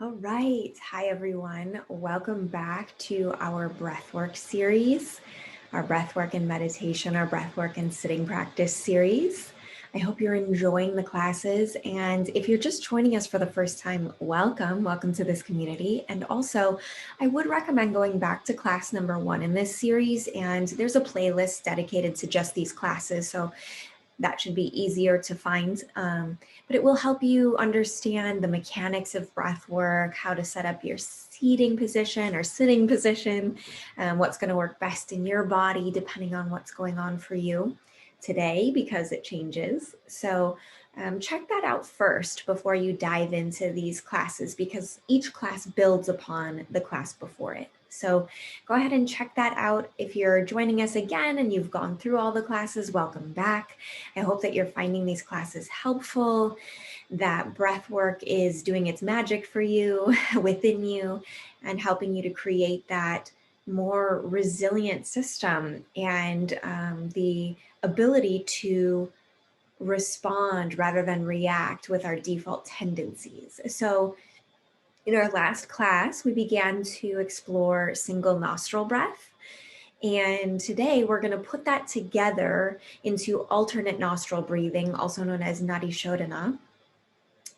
All right. Hi, everyone. Welcome back to our breathwork series, our breathwork and meditation, our breathwork and sitting practice series. I hope you're enjoying the classes. And if you're just joining us for the first time, welcome. Welcome to this community. And also, I would recommend going back to class number 1 in this series. And there's a playlist dedicated to just these classes. So that should be easier to find. But it will help you understand the mechanics of breath work, how to set up your seating position or sitting position, what's going to work best in your body depending on what's going on for you today, because it changes. So check that out first before you dive into these classes, because each class builds upon the class before it. So go ahead and check that out. If you're joining us again and you've gone through all the classes, welcome back. I hope that you're finding these classes helpful, that breath work is doing its magic for you, within you, and helping you to create that more resilient system and the ability to respond rather than react with our default tendencies. So in our last class, we began to explore single nostril breath. And today we're going to put that together into alternate nostril breathing, also known as nadi shodhana.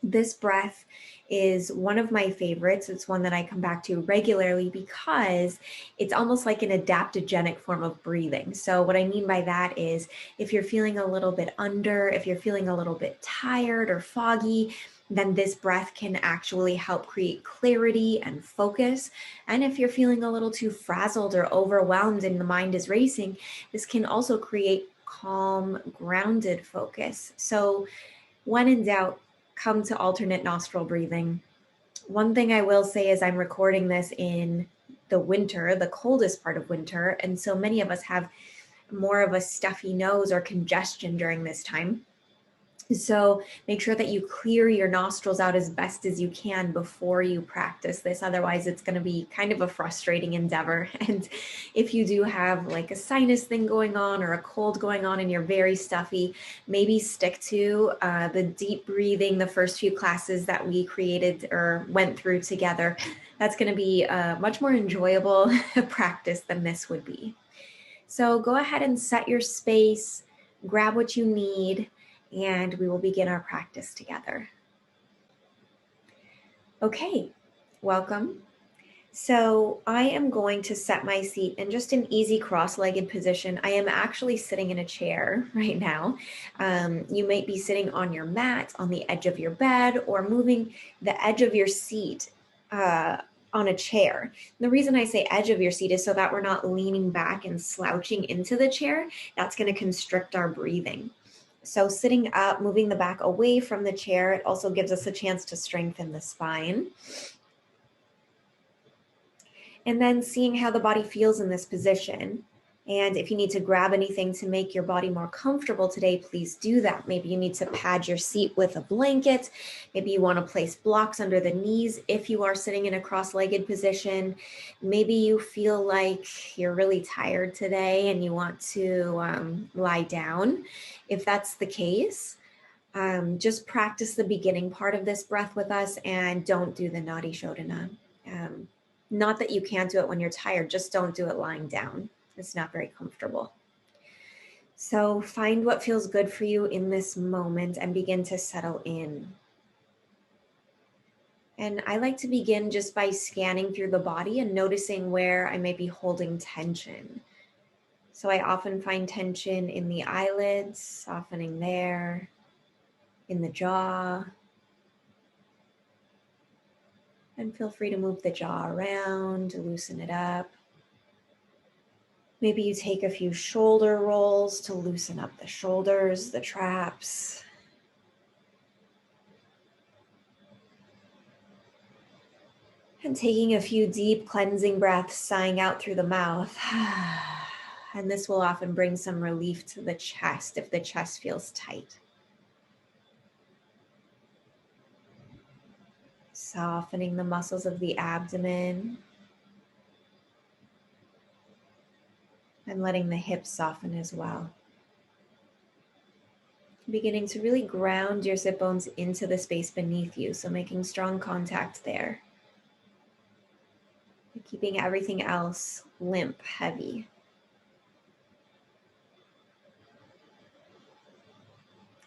This breath is one of my favorites. It's one that I come back to regularly because it's almost like an adaptogenic form of breathing. So what I mean by that is if you're feeling a little bit under, if you're feeling a little bit tired or foggy, then this breath can actually help create clarity and focus. And if you're feeling a little too frazzled or overwhelmed and the mind is racing, this can also create calm, grounded focus. So when in doubt, come to alternate nostril breathing. One thing I will say is I'm recording this in the winter, the coldest part of winter, and so many of us have more of a stuffy nose or congestion during this time. So make sure that you clear your nostrils out as best as you can before you practice this. Otherwise, it's going to be kind of a frustrating endeavor. And if you do have like a sinus thing going on or a cold going on and you're very stuffy, maybe stick to the deep breathing, the first few classes that we created or went through together. That's going to be a much more enjoyable practice than this would be. So go ahead and set your space, grab what you need, and we will begin our practice together. Okay, welcome. So I am going to set my seat in just an easy cross-legged position. I am actually sitting in a chair right now. You might be sitting on your mat, on the edge of your bed, or moving the edge of your seat on a chair. The reason I say edge of your seat is so that we're not leaning back and slouching into the chair. That's going to constrict our breathing. So sitting up, moving the back away from the chair, it also gives us a chance to strengthen the spine. And then seeing how the body feels in this position. And if you need to grab anything to make your body more comfortable today, please do that. Maybe you need to pad your seat with a blanket. Maybe you want to place blocks under the knees if you are sitting in a cross-legged position. Maybe you feel like you're really tired today and you want to lie down. If that's the case, just practice the beginning part of this breath with us and don't do the nadi shodhana. Not that you can't do it when you're tired, just don't do it lying down. It's not very comfortable. So find what feels good for you in this moment and begin to settle in. And I like to begin just by scanning through the body and noticing where I may be holding tension. So I often find tension in the eyelids, softening there, in the jaw. And feel free to move the jaw around, loosen it up. Maybe you take a few shoulder rolls to loosen up the shoulders, the traps. And taking a few deep cleansing breaths, sighing out through the mouth. And this will often bring some relief to the chest if the chest feels tight. Softening the muscles of the abdomen. And letting the hips soften as well. Beginning to really ground your sit bones into the space beneath you, so making strong contact there. keeping everything else limp, heavy.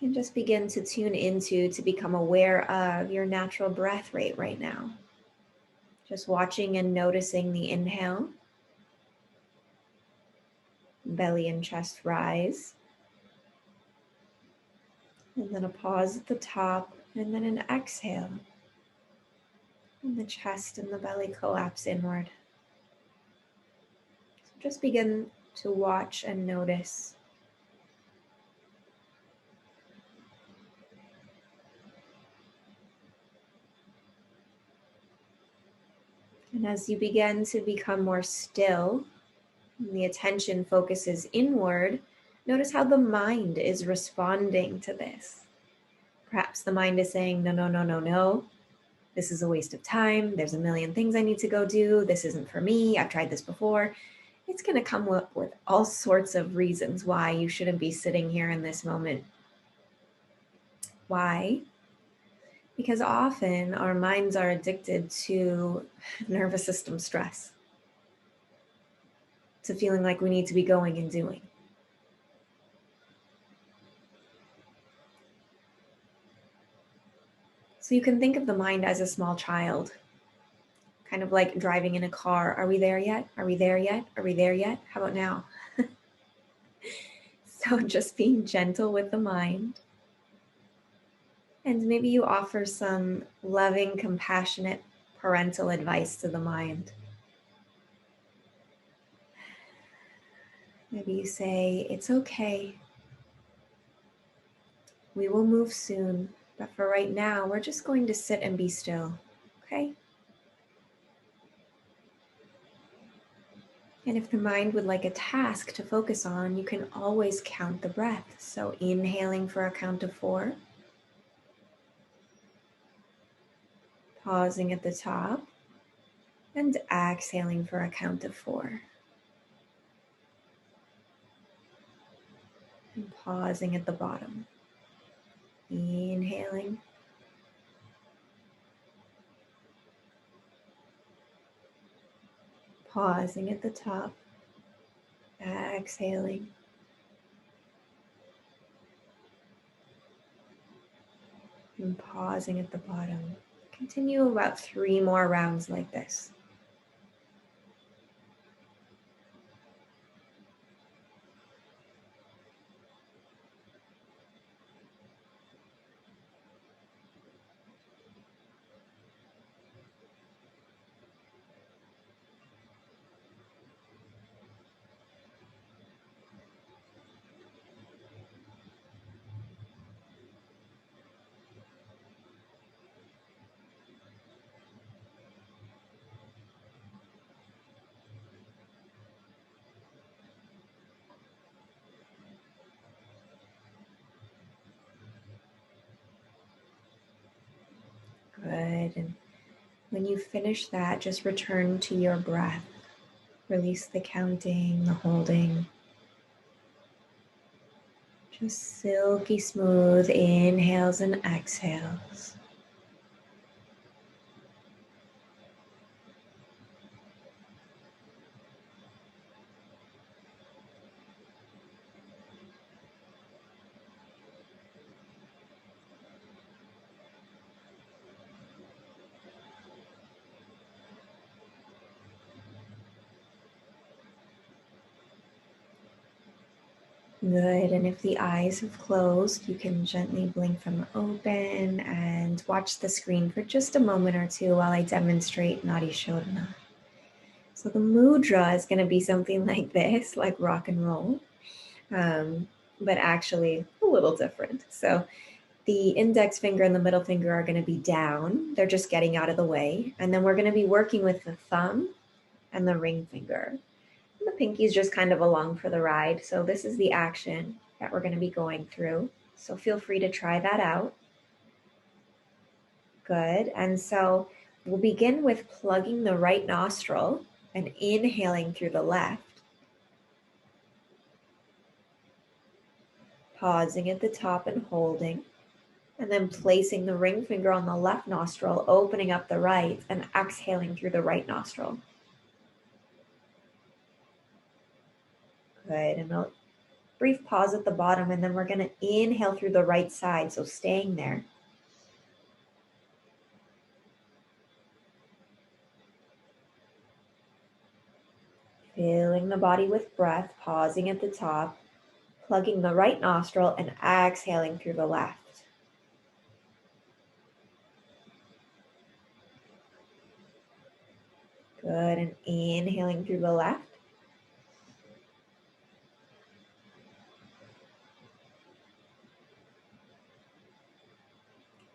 And just begin to tune into, to become aware of your natural breath rate right now. Just watching and noticing the inhale. Belly and chest rise. And then a pause at the top, and then an exhale. And the chest and the belly collapse inward. So just begin to watch and notice. And as you begin to become more still, and the attention focuses inward, notice how the mind is responding to this. Perhaps the mind is saying, no, no, no, no, no. This is a waste of time. There's a million things I need to go do. This isn't for me. I've tried this before. It's going to come up with all sorts of reasons why you shouldn't be sitting here in this moment. Why? Because often our minds are addicted to nervous system stress, to feeling like we need to be going and doing. So you can think of the mind as a small child, kind of like driving in a car. Are we there yet? Are we there yet? Are we there yet? How about now? So just being gentle with the mind. And maybe you offer some loving, compassionate parental advice to the mind. Maybe you say, it's okay. We will move soon, but for right now, we're just going to sit and be still, okay? And if the mind would like a task to focus on, you can always count the breath. So inhaling for a count of 4. Pausing at the top. And exhaling for a count of 4. And pausing at the bottom. Inhaling. Pausing at the top. Exhaling. And pausing at the bottom. Continue about 3 more rounds like this. Good. And when you finish that, just return to your breath. Release the counting, the holding. Just silky smooth inhales and exhales. Good, and if the eyes have closed, you can gently blink them open and watch the screen for just a moment or two while I demonstrate Nadi Shodhana. So the mudra is going to be something like this, like rock and roll, but actually a little different. So the index finger and the middle finger are going to be down. They're just getting out of the way. And then we're going to be working with the thumb and the ring finger. The pinky's just kind of along for the ride. So this is the action that we're going to be going through. So feel free to try that out. Good. And so we'll begin with plugging the right nostril and inhaling through the left. Pausing at the top and holding. And then placing the ring finger on the left nostril, opening up the right and exhaling through the right nostril. Good. And a brief pause at the bottom, and then we're going to inhale through the right side. So staying there. Filling the body with breath, pausing at the top, plugging the right nostril and exhaling through the left. Good. And inhaling through the left.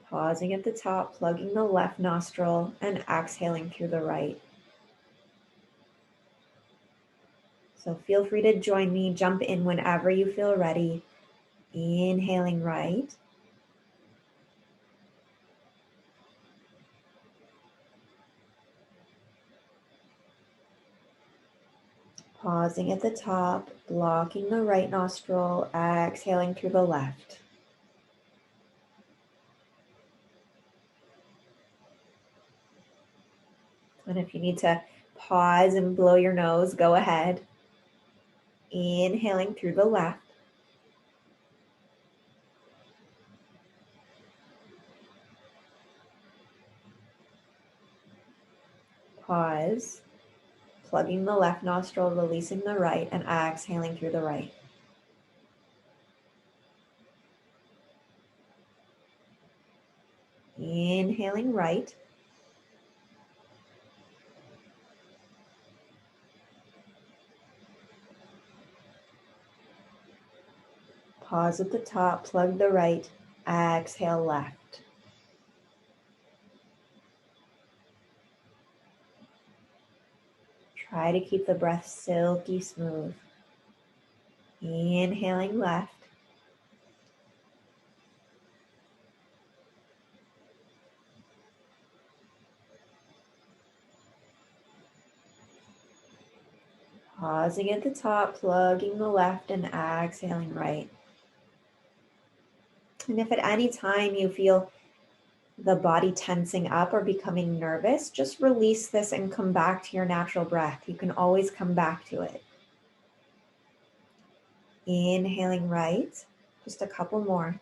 Pausing at the top, plugging the left nostril and exhaling through the right. So feel free to join me, jump in whenever you feel ready. Inhaling right. Pausing at the top, blocking the right nostril, exhaling through the left. And if you need to pause and blow your nose, go ahead. Inhaling through the left. Pause. Plugging the left nostril, releasing the right, and exhaling through the right. Inhaling right. Pause at the top, plug the right, exhale left. Try to keep the breath silky smooth. Inhaling left. Pausing at the top, plugging the left and exhaling right. And if at any time you feel the body tensing up or becoming nervous, just release this and come back to your natural breath. You can always come back to it. Inhaling right, just a couple more.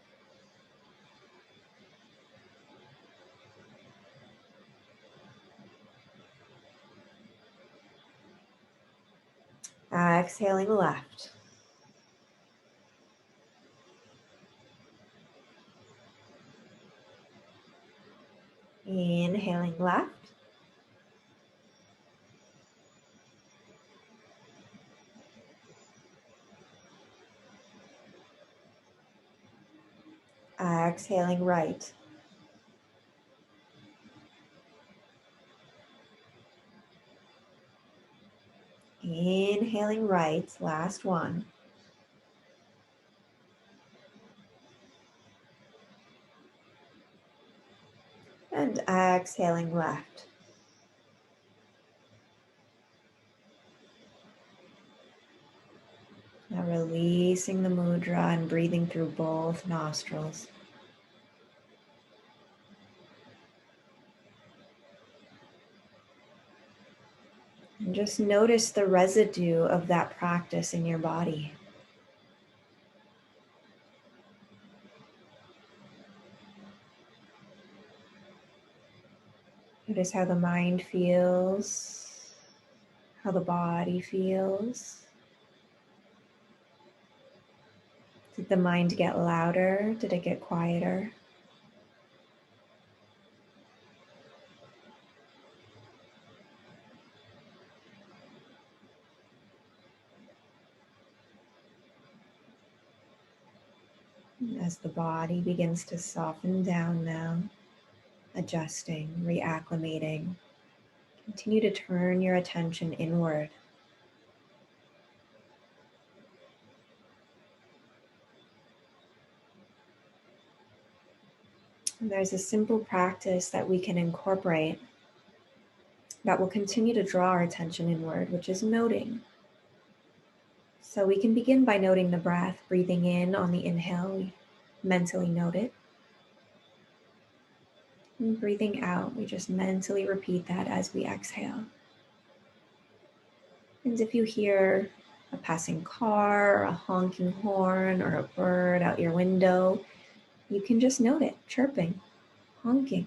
Exhaling left. Inhaling left. Exhaling right. Inhaling right, last one. And exhaling left. Now releasing the mudra and breathing through both nostrils. And just notice the residue of that practice in your body. Notice how the mind feels, how the body feels. Did the mind get louder? Did it get quieter? As the body begins to soften down now, adjusting, reacclimating, continue to turn your attention inward. And there's a simple practice that we can incorporate that will continue to draw our attention inward, which is noting. So we can begin by noting the breath, breathing in on the inhale, we mentally note it. And breathing out, we just mentally repeat that as we exhale. And if you hear a passing car, a honking horn, or a bird out your window, you can just note it, chirping, honking.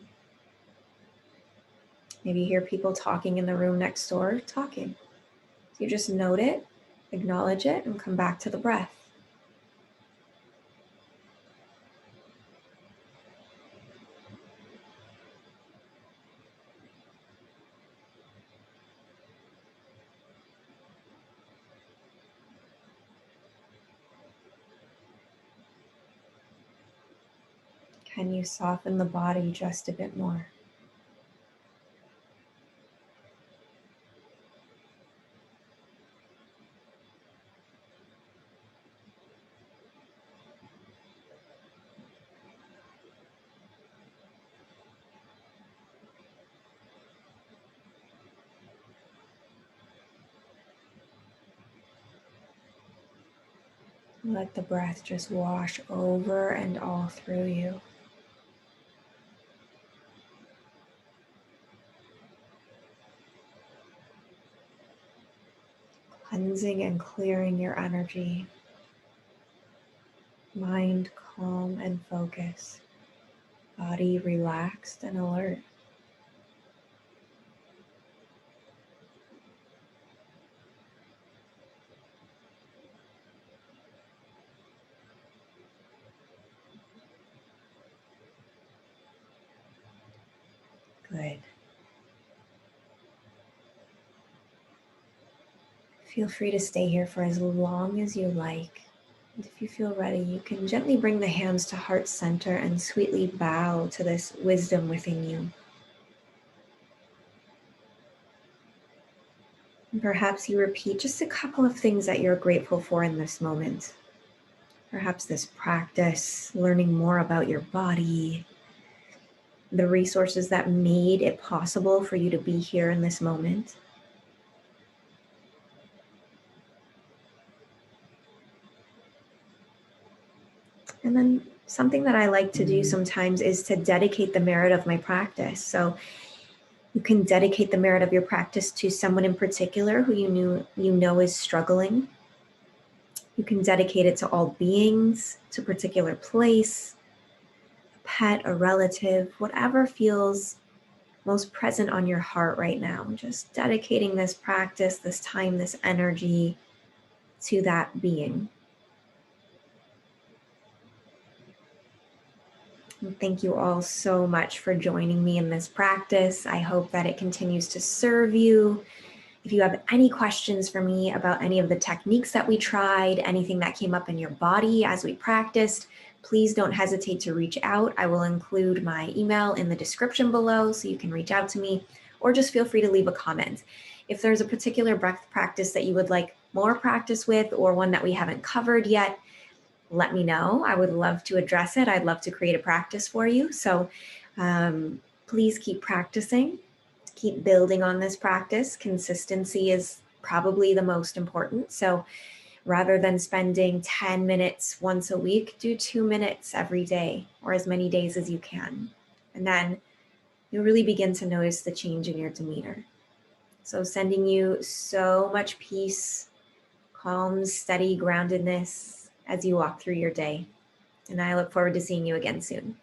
Maybe you hear people talking in the room next door, talking. So you just note it, acknowledge it, and come back to the breath. Can you soften the body just a bit more? Let the breath just wash over and all through you. Cleansing and clearing your energy. Mind calm and focused. Body relaxed and alert. Good. Feel free to stay here for as long as you like. And if you feel ready, you can gently bring the hands to heart center and sweetly bow to this wisdom within you. And perhaps you repeat just a couple of things that you're grateful for in this moment. Perhaps this practice, learning more about your body, the resources that made it possible for you to be here in this moment. And then something that I like to do sometimes is to dedicate the merit of my practice. So you can dedicate the merit of your practice to someone in particular who you know is struggling. You can dedicate it to all beings, to a particular place, a pet, a relative, whatever feels most present on your heart right now. Just dedicating this practice, this time, this energy to that being. And thank you all so much for joining me in this practice. I hope that it continues to serve you. If you have any questions for me about any of the techniques that we tried, anything that came up in your body as we practiced, please don't hesitate to reach out. I will include my email in the description below so you can reach out to me, or just feel free to leave a comment. If there's a particular breath practice that you would like more practice with, or one that we haven't covered yet, let me know. I would love to address it. I'd love to create a practice for you. So please keep practicing. Keep building on this practice. Consistency is probably the most important. So rather than spending 10 minutes once a week, do 2 minutes every day or as many days as you can. And then you'll really begin to notice the change in your demeanor. So sending you so much peace, calm, steady groundedness as you walk through your day. And I look forward to seeing you again soon.